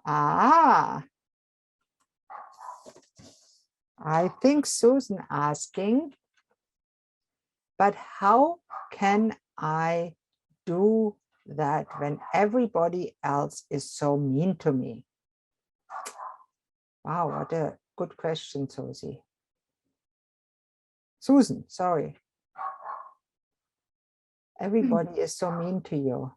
Ah, I think Susan asking, but how can I do that when everybody else is so mean to me? Wow, what a good question, Susie. Susan, sorry. Everybody is so mean to you.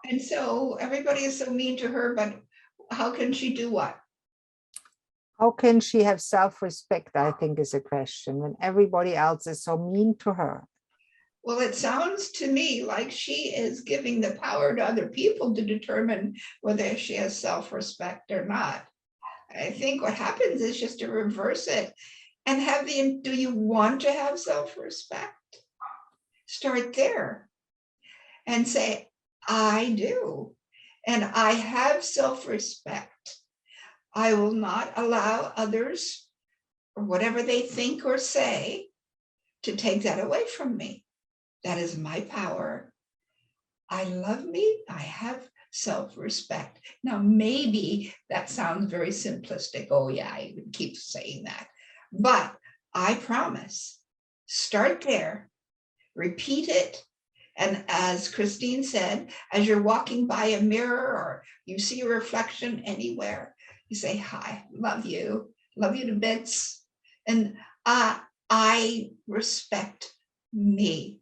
And so everybody is so mean to her, but how can she do what? How can she have self-respect, I think, is a question when everybody else is so mean to her. Well, it sounds to me like she is giving the power to other people to determine whether she has self-respect or not. I think what happens is just to reverse it and have do you want to have self-respect? Start there and say, I do, and I have self-respect. I will not allow others, or whatever they think or say, to take that away from me. That is my power. I love me. I have self-respect. Now, maybe that sounds very simplistic. Oh yeah, I would keep saying that. But I promise, start there, repeat it. And as Christine said, as you're walking by a mirror or you see a reflection anywhere, you say, hi, love you to bits. And I respect me.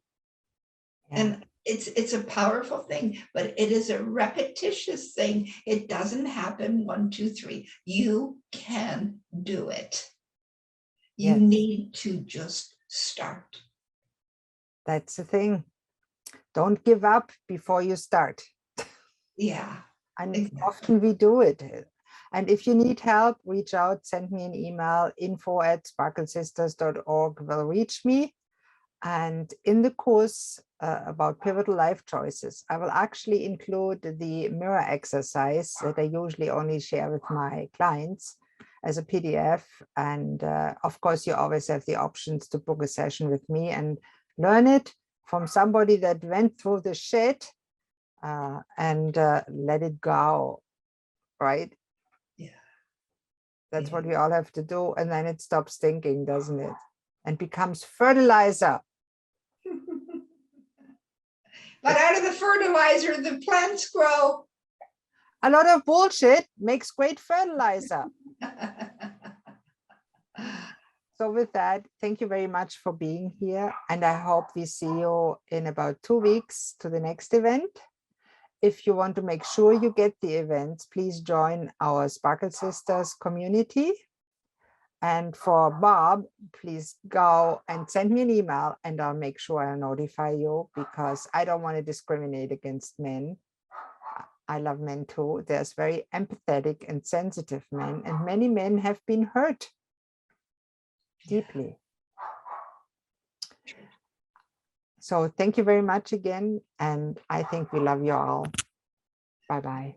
Yeah. And it's a powerful thing, but it is a repetitious thing. It doesn't happen 1, 2, 3. You can do it. You Yes. need to just start. That's the thing. Don't give up before you start. Yeah. And exactly. Often we do it. And if you need help, reach out, send me an email, info@sparklesisters.org will reach me. And in the course about pivotal life choices, I will actually include the mirror exercise that I usually only share with my clients as a PDF. And of course, you always have the options to book a session with me and learn it from somebody that went through the shit and let it go, right? Yeah. That's what we all have to do. And then it stops thinking, doesn't it? And becomes fertilizer. But out of the fertilizer, the plants grow. A lot of bullshit makes great fertilizer. So with that, thank you very much for being here. And I hope we see you in about 2 weeks to the next event. If you want to make sure you get the events, please join our Sparkle Sisters community. And for Bob, please go and send me an email and I'll make sure I notify you, because I don't want to discriminate against men. I love men too. There's very empathetic and sensitive men, and many men have been hurt deeply. So thank you very much again. And I think we love you all. Bye-bye.